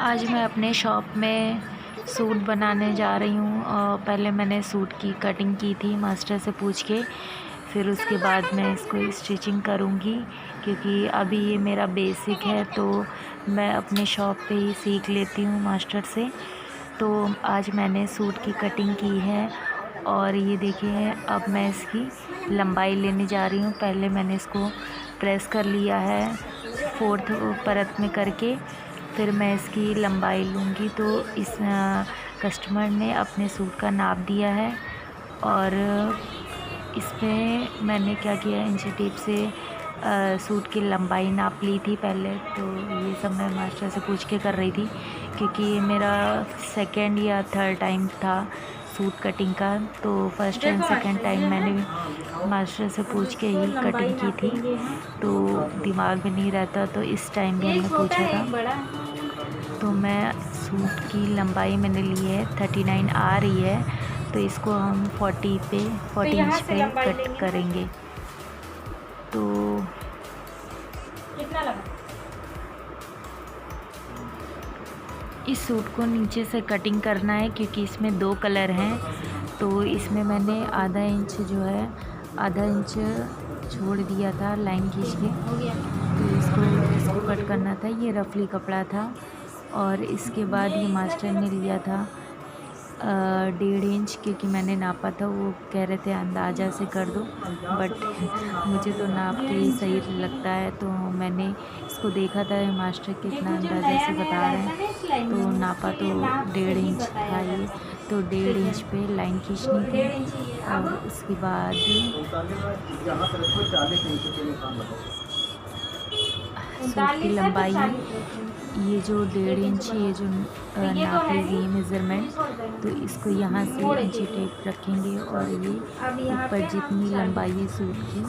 आज मैं अपने शॉप में सूट बनाने जा रही हूँ। पहले मैंने सूट की कटिंग की थी मास्टर से पूछ के, फिर उसके बाद मैं इसको स्टिचिंग करूँगी, क्योंकि अभी ये मेरा बेसिक है तो मैं अपने शॉप पे ही सीख लेती हूँ मास्टर से। तो आज मैंने सूट की कटिंग की है और ये देखिए अब मैं इसकी लंबाई लेने जा रही हूँ। पहले मैंने इसको प्रेस कर लिया है 4th परत में करके, फिर मैं इसकी लंबाई लूँगी। तो इस कस्टमर ने अपने सूट का नाप दिया है और इसमें मैंने क्या किया, इंची टेप से सूट की लंबाई नाप ली थी पहले। तो ये सब मैं मास्टर से पूछ के कर रही थी, क्योंकि ये मेरा सेकंड या थर्ड टाइम था सूट कटिंग का। तो फर्स्ट एंड सेकंड टाइम मैंने मास्टर से पूछ के ही कटिंग की थी, तो दिमाग में नहीं रहता, तो इस टाइम भी हमने पूछा था। तो मैं सूट की लंबाई मैंने ली है 39 आ रही है, तो इसको हम 40 इंच पे कट करेंगे। तो कितना लगा? इस सूट को नीचे से कटिंग करना है, क्योंकि इसमें 2 कलर हैं। तो इसमें मैंने आधा इंच छोड़ दिया था लाइन खींच के। तो इसको कट करना था। ये रफली कपड़ा था और इसके बाद ये मास्टर ने लिया था 1.5 इंच, क्योंकि मैंने नापा था। वो कह रहे थे अंदाज़ा से कर दो, बट मुझे तो नाप के ही सही लगता है। तो मैंने इसको देखा था मास्टर कितना अंदाज़ा से बता रहे हैं, तो नापा तो 1.5 इंच था ये। तो 1.5 इंच पे लाइन खींचनी थी और उसके बाद सूट की लंबाई, ये जो 1.5 इंच ये जो नाप लीजिए मेज़रमेंट, तो इसको यहाँ से इंची टेप रखेंगे और ये ऊपर जितनी लंबाई है सूट की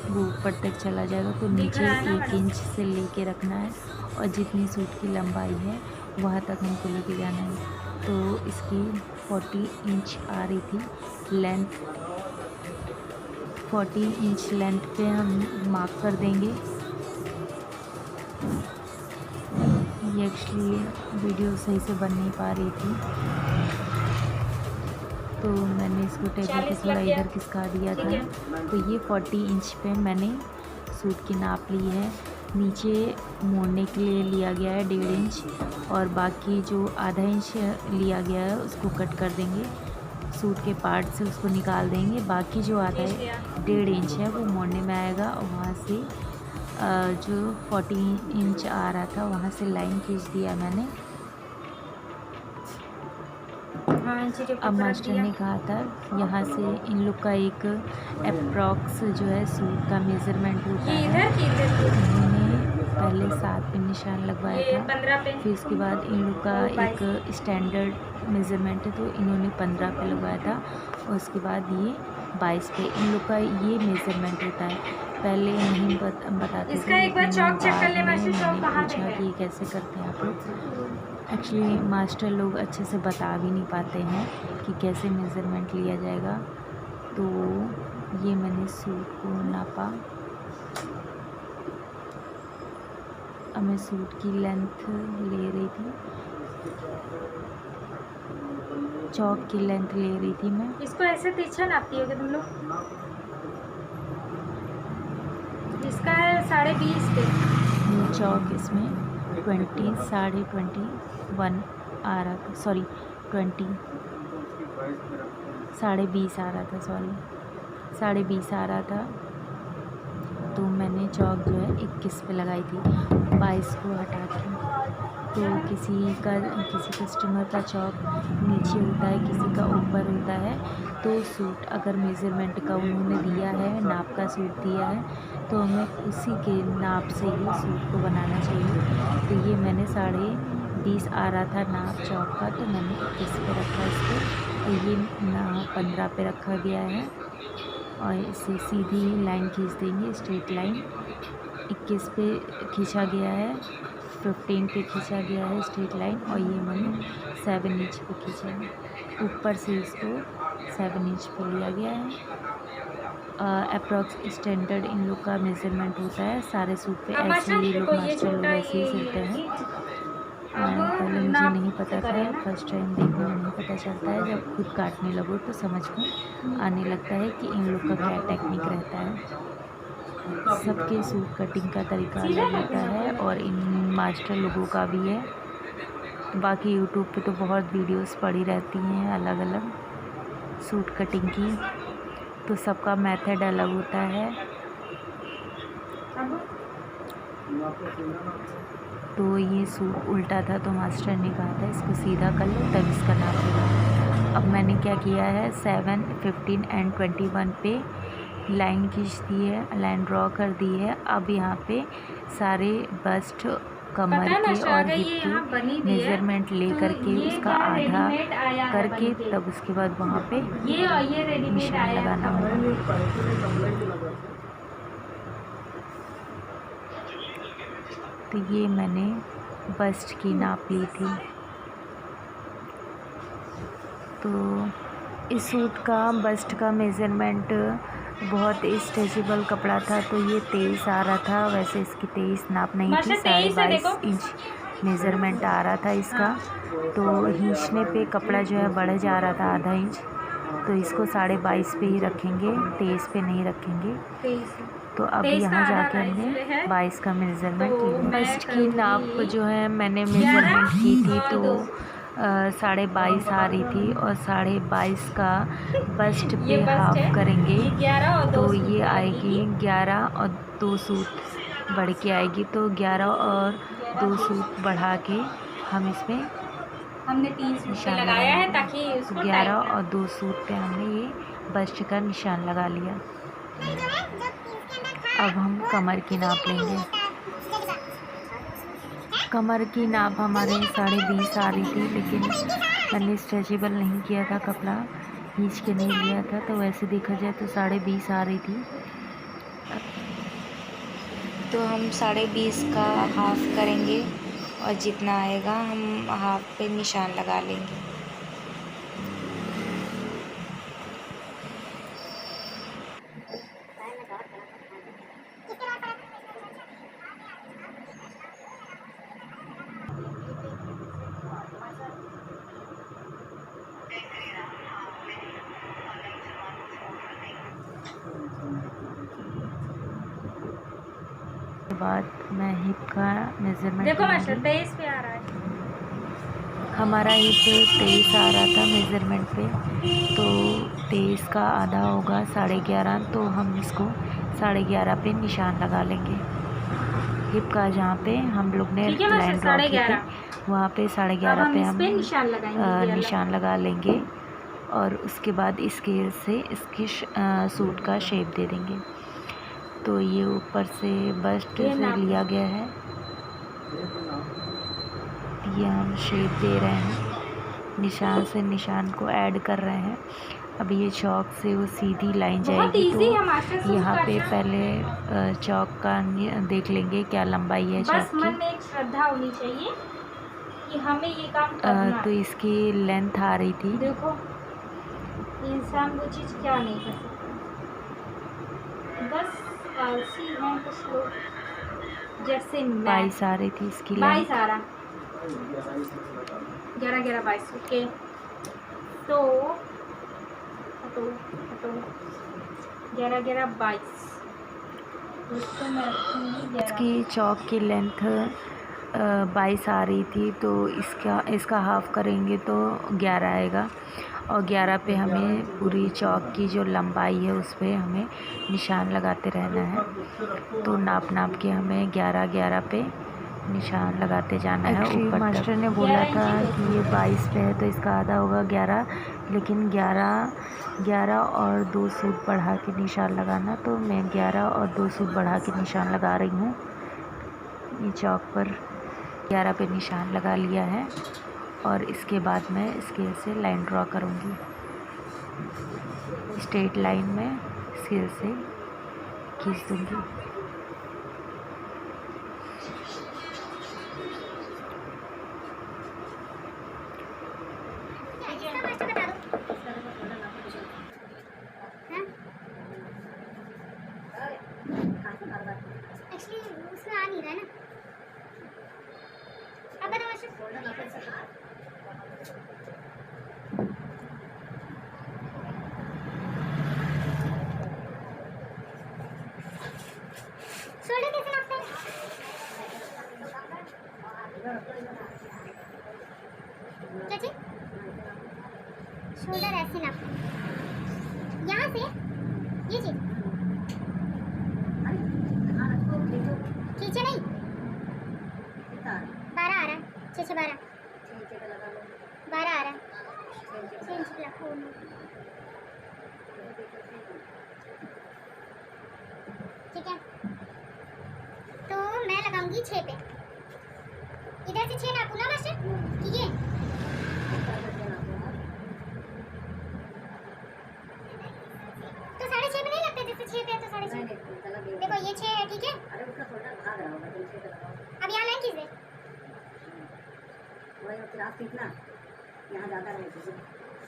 वो ऊपर तक चला जाएगा। तो नीचे 1 इंच से लेके रखना है और जितनी सूट की लंबाई है वहाँ तक हमको लेके जाना है। तो इसकी 40 इंच आ रही थी लेंथ। 40 इंच लेंथ पे हम मार्क कर देंगे। ये एक्चुअली वीडियो सही से बन नहीं पा रही थी, तो मैंने इसको टेबल पे थोड़ा इधर खिसका दिया था। तो ये 40 इंच पे मैंने सूट की नाप ली है। नीचे मोड़ने के लिए लिया गया है 1.5 इंच और बाकी जो आधा इंच लिया गया है उसको कट कर देंगे। सूट के पार्ट से उसको निकाल देंगे। बाकी जो आधा 1.5 इंच है वो मोड़ने में आएगा और वहाँ से जो 40 इंच आ रहा था वहाँ से लाइन खींच दिया मैंने। अब मास्टर ने कहा था यहाँ से इन लोग का एक अप्रॉक्स जो है सूट का मेज़रमेंट होता है। इन्होंने पहले 7 पे निशान लगवाया था, फिर उसके बाद इन लोग का एक स्टैंडर्ड मेज़रमेंट है, तो इन्होंने 15 पे लगवाया था और उसके बाद ये 22 पे इन लोग का ये मेज़रमेंट होता है। पहले नहीं बताते थे, इसका एक बार चौक चेक कर ले, मैंने चौक कहाँ पूछा कि कैसे करते हैं आप लोग। एक्चुअली मास्टर लोग अच्छे से बता भी नहीं पाते हैं कि कैसे मेज़रमेंट लिया जाएगा। तो ये मैंने सूट को नापा। अब मैं सूट की लेंथ ले रही थी, चौक की लेंथ ले रही थी मैं। इसको ऐसे तिरछा नापती होगी तुम लोग? इसका है 20.5 पे। ये चौक इसमें 21 आ रहा था, सॉरी 20 आ रहा था, सॉरी 20.5 आ रहा था। तो मैंने चौक जो है 21 पे लगाई थी, 22 को हटा के। तो किसी कस्टमर का चौक नीचे होता है, किसी का ऊपर होता है। तो सूट अगर मेज़रमेंट का उन्होंने दिया है, नाप का सूट दिया है, तो हमें उसी के नाप से ही सूट को बनाना चाहिए। तो ये मैंने 20.5 आ रहा था नाप चौक का, तो मैंने 21 पे रखा इसको और ये 15 पे रखा गया है और इसे सीधी लाइन खींच देंगे, स्ट्रेट लाइन। 21 पे खींचा गया है, 15 पे खींचा गया है स्ट्रेट लाइन और ये मैंने 7 इंच पे खींचा है। ऊपर से इसको 7 इंच पे लिया गया है। अप्रॉक्स स्टैंडर्ड इन लोग का मेज़रमेंट होता है। सारे सूट पे ऐसे ही लोग मास्टर लोग ऐसे ही सिलते हैं। पहले पता था, फर्स्ट टाइम देखने में नहीं पता चलता है, जब खुद काटने लगो तो समझ में आने लगता है कि इन लोग का क्या टेक्निक रहता है। सबके सूट कटिंग का तरीका अलग होता है और इन मास्टर लोगों का भी है। बाकी यूट्यूब पे तो बहुत वीडियोस पड़ी रहती हैं अलग अलग सूट कटिंग की, तो सबका मेथड अलग होता है। तो ये सूट उल्टा था तो मास्टर ने कहा था इसको सीधा कर लो तब इसका नाप लेगा। अब मैंने क्या किया है, 7, 15 एंड 21 पे लाइन खींच दी है, लाइन ड्रॉ कर दी है। अब यहाँ पे सारे बस्ट, कमर के और हिप के मेज़रमेंट ले करके उसका आधा करके तब उसके बाद वहाँ पे निशान लगाना होगा। तो ये मैंने बस्ट की नाप ली थी। तो इस सूट का बस्ट का मेज़रमेंट बहुत स्ट्रेचेबल कपड़ा था, तो ये 23 आ रहा था। वैसे इसकी 23 नाप नहीं थी, 22.5 इंच मेज़रमेंट आ रहा था इसका। तो खींचने पे कपड़ा जो है बढ़ जा रहा था आधा इंच, तो इसको 22.5 पे ही रखेंगे, 23 पे नहीं रखेंगे। तो अब यहाँ जाके हमने 22 का मेज़रमेंट लिया। बस्ट की नाप जो है मैंने मेज़रमेंट की थी तो 22.5 आ रही थी और 22.5 का बस्ट पे हाफ करेंगे तो ये आएगी 11 और 2 सूट बढ़ के आएगी। तो 11 और 2 सूट बढ़ा के हम इसमें हमने 3 सूट पे लगाया है ताकि उसको 11 और 2 सूट पे हमने ये बस्ट का निशान लगा लिया। अब हम कमर की नाप लेंगे। कमर की नाप हमारे 20.5 आ रही थी, लेकिन मैंने स्ट्रेचेबल नहीं किया था, कपड़ा खींच के नहीं लिया था, तो वैसे देखा जाए तो 20.5 आ रही थी। तो हम 20.5 का हाफ करेंगे और जितना आएगा हम हाफ पे निशान लगा लेंगे। बाद मैं हिप का मेज़रमेंट देखो मास्टर 23 पे आ रहा है। हमारा हिप 23 आ रहा था मेज़रमेंट पे, तो 23 का आधा होगा 11.5, तो हम इसको 11.5 पे निशान लगा लेंगे। हिप का जहाँ पे हम लोग ने लाइन ड्रॉ की थी वहाँ पे 11.5 पे हम निशान लगा लेंगे और उसके बाद स्केल से इसकी सूट का शेप दे देंगे। तो ये ऊपर से बस्ट से लिया गया है, ये हम शेप दे रहे हैं, निशान से निशान को ऐड कर रहे हैं। अब ये चौक से वो सीधी लाइन जाएगी, तो यहाँ पे पहले चौक का देख लेंगे क्या लंबाई है चौक की। मन में एक श्रद्धा होनी चाहिए कि हमें ये काम करना। तो इसकी लेंथ आ रही थी, देखो इंसान वो चीज़ क्या नहीं कर सकता, बस आलसी हैं कुछ लोग जैसे मैं। 22 आ रही थी इसकी 22 आ रहा, 11 22 ओके। तो 11 22 इसको मैं रखूँगी। इसकी चौक की लेंथ 22 आ रही थी, तो इसका हाफ करेंगे तो 11 आएगा और 11 पे हमें पूरी चौक की जो लंबाई है उस पर हमें निशान लगाते रहना है। तो नाप के हमें 11 पे निशान लगाते जाना है ऊपर। मास्टर ने बोला था कि ये 22 पे है तो इसका आधा होगा 11, लेकिन 11 और 2 सूट बढ़ा के निशान लगाना, तो मैं 11 और 2 सूट बढ़ा के निशान लगा रही हूँ। ये चौक पर 11 पे निशान लगा लिया है और इसके बाद मैं स्केल से लाइन ड्रॉ करूँगी, स्ट्रेट लाइन में स्केल से खींच दूँगी। उसमें आ नहीं रहा है ना, अब बताओ। शोल्डर कैसे नापते हैं? क्या चीज? शोल्डर ऐसे नापते हैं, यहाँ से ये चीज खींचे नहीं। 12 आ रहा है, 6 12 12 आ रहा है, 6 इंच रखो। ठीक है, तो मैं लगाऊंगी 6 पे। इधर से 6 नापूं ना मास्टर? ठीक है, तो 6.5 में नहीं लगते? जैसे 6 पे है तो 6.5। देखो ये 6 है, ठीक है। अब यहाँ लाइन खींच दे।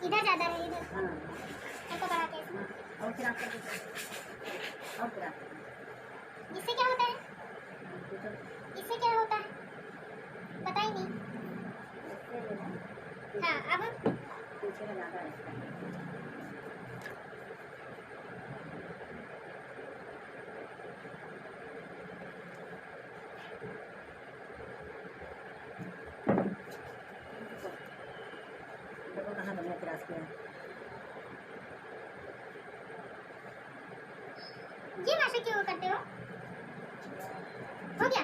इधर ज़्यादा है, इधर इसको बढ़ा के इससे क्या होता है? इससे क्या होता है पता ही नहीं। हाँ, अब ये मास्टर क्यों करते हो? हो गया?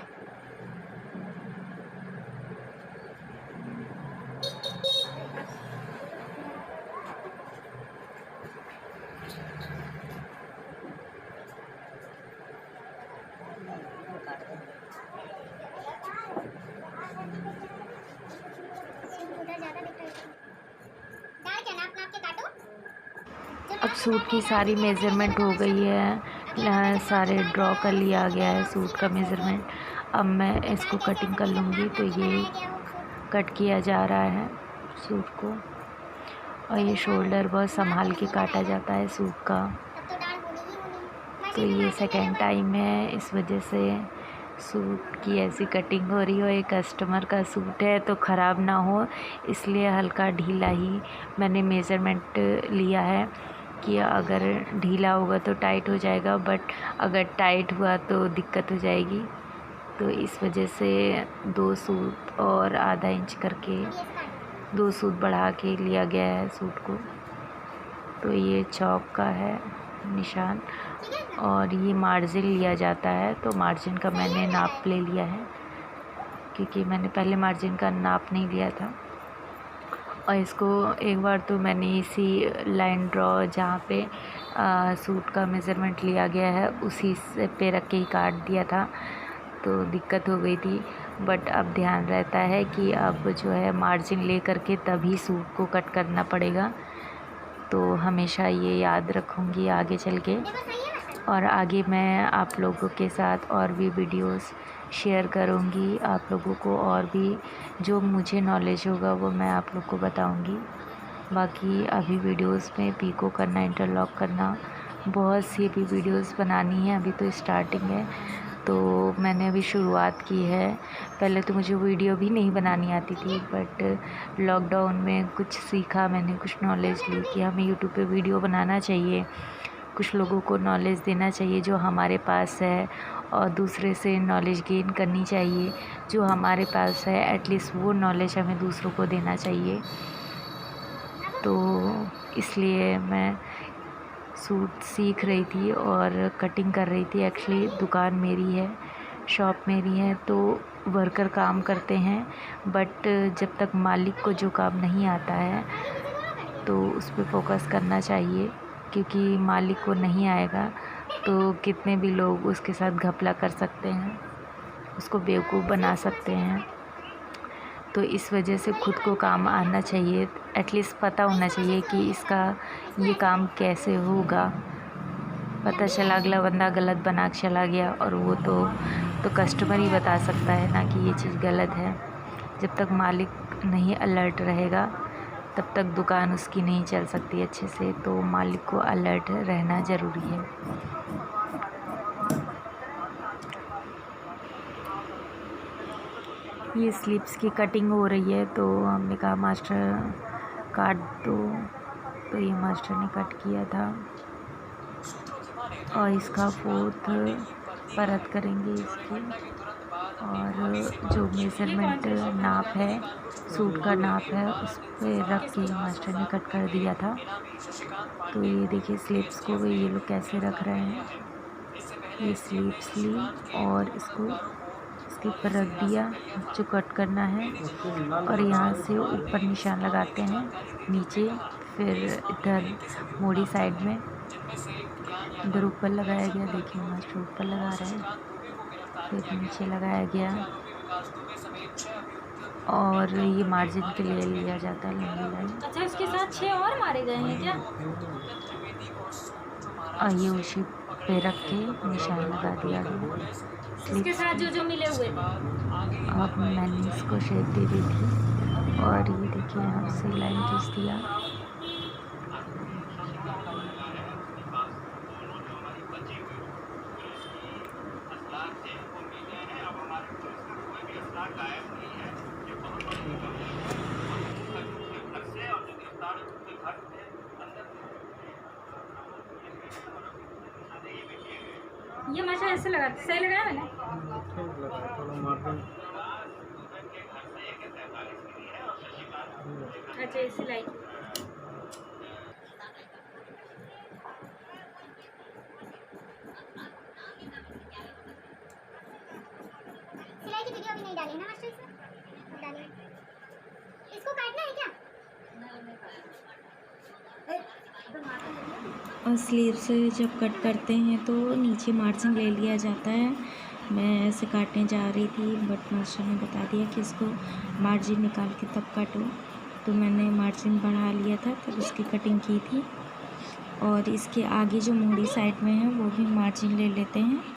उधर ज़्यादा दिख रहा है। दाल क्या नाप नाप के काटो। अब सूट की सारी मेज़रमेंट हो गई है, सारे ड्रॉ कर लिया गया है सूट का मेज़रमेंट। अब मैं इसको कटिंग कर लूँगी। तो ये कट किया जा रहा है सूट को, और ये शोल्डर बहुत संभाल के काटा जाता है सूट का। तो ये सेकेंड टाइम है, इस वजह से सूट की ऐसी कटिंग हो रही हो। एक कस्टमर का सूट है तो ख़राब ना हो, इसलिए हल्का ढीला ही मैंने मेज़रमेंट लिया है कि अगर ढीला होगा तो टाइट हो जाएगा, बट अगर टाइट हुआ तो दिक्कत हो जाएगी। तो इस वजह से 2 सूट और आधा इंच करके 2 सूट बढ़ा के लिया गया है सूट को। तो ये चौक का है निशान, और ये मार्जिन लिया जाता है। तो मार्जिन का मैंने नाप ले लिया है, क्योंकि मैंने पहले मार्जिन का नाप नहीं लिया था। और इसको एक बार तो मैंने इसी लाइन ड्रॉ जहाँ पे सूट का मेज़रमेंट लिया गया है उसी से पे रख के ही काट दिया था, तो दिक्कत हो गई थी। बट अब ध्यान रहता है कि अब जो है मार्जिन ले करके तभी सूट को कट करना पड़ेगा। तो हमेशा ये याद रखूँगी आगे चल के, और आगे मैं आप लोगों के साथ और भी वीडियोस शेयर करूँगी आप लोगों को, और भी जो मुझे नॉलेज होगा वो मैं आप लोग को बताऊँगी। बाकी अभी वीडियोस में पीको करना, इंटरलॉक करना, बहुत सी भी वीडियोस बनानी है। अभी तो स्टार्टिंग है, तो मैंने अभी शुरुआत की है। पहले तो मुझे वीडियो भी नहीं बनानी आती थी, बट लॉकडाउन में कुछ सीखा मैंने, कुछ नॉलेज ली कि हमें यूट्यूब पे वीडियो बनाना चाहिए, कुछ लोगों को नॉलेज देना चाहिए जो हमारे पास है, और दूसरे से नॉलेज गेन करनी चाहिए जो हमारे पास है। एटलीस्ट वो नॉलेज हमें दूसरों को देना चाहिए। तो इसलिए मैं सूट सीख रही थी और कटिंग कर रही थी। एक्चुअली दुकान मेरी है, शॉप मेरी है, तो वर्कर काम करते हैं, बट जब तक मालिक को जो काम नहीं आता है तो उस पर फोकस करना चाहिए, क्योंकि मालिक को नहीं आएगा तो कितने भी लोग उसके साथ घपला कर सकते हैं, उसको बेवकूफ़ बना सकते हैं। तो इस वजह से खुद को काम आना चाहिए, एटलीस्ट पता होना चाहिए कि इसका ये काम कैसे होगा। पता चला अगला बंदा गलत बना के चला गया, और वो तो कस्टमर ही बता सकता है ना कि ये चीज़ गलत है। जब तक मालिक नहीं अलर्ट रहेगा तब तक दुकान उसकी नहीं चल सकती अच्छे से। तो मालिक को अलर्ट रहना ज़रूरी है। ये स्लीव्स की कटिंग हो रही है, तो हमने कहा मास्टर काट दो, तो ये मास्टर ने कट किया था। और इसका 4th परत करेंगे इसकी। और जो मेज़रमेंट नाप है, सूट का नाप है, उस पे रख के मास्टर ने कट कर दिया था। तो ये देखिए स्लीव्स को भी ये लोग कैसे रख रहे हैं। ये स्लीव्स ली और इसको इसके ऊपर रख दिया जो कट करना है, और यहाँ से ऊपर निशान लगाते हैं नीचे, फिर इधर मोड़ी साइड में इधर ऊपर लगाया गया। देखिए मास्टर ऊपर लगा रहे हैं, फिर नीचे लगाया गया। और ये मार्जिन के लिए लिया जाता है लंबी लाइन। अच्छा, इसके साथ 6 और मारे गए हैं क्या? और ये उसी पे रख के निशान लगा दिया गया। इसके साथ जो मिले हुए अब मैंने इसको शेप दे दी थी, और ये देखिए यहाँ से लाइन खींच दिया। ये मास्टर ऐसे लगाते, सही लगाया मैंने? अच्छा, इसी लाइन सिलाई की वीडियो अभी नहीं डाली ना मास्टर, इसमें डालिए। इसको काटना है क्या? और स्लीव से जब कट करते हैं तो नीचे मार्जिन ले लिया जाता है। मैं ऐसे काटने जा रही थी, बट मास्टर ने बता दिया कि इसको मार्जिन निकाल के तब काटो, तो मैंने मार्जिन बढ़ा लिया था, तब इसकी कटिंग की थी। और इसके आगे जो मोड़ी साइड में है वो भी मार्जिन ले लेते हैं।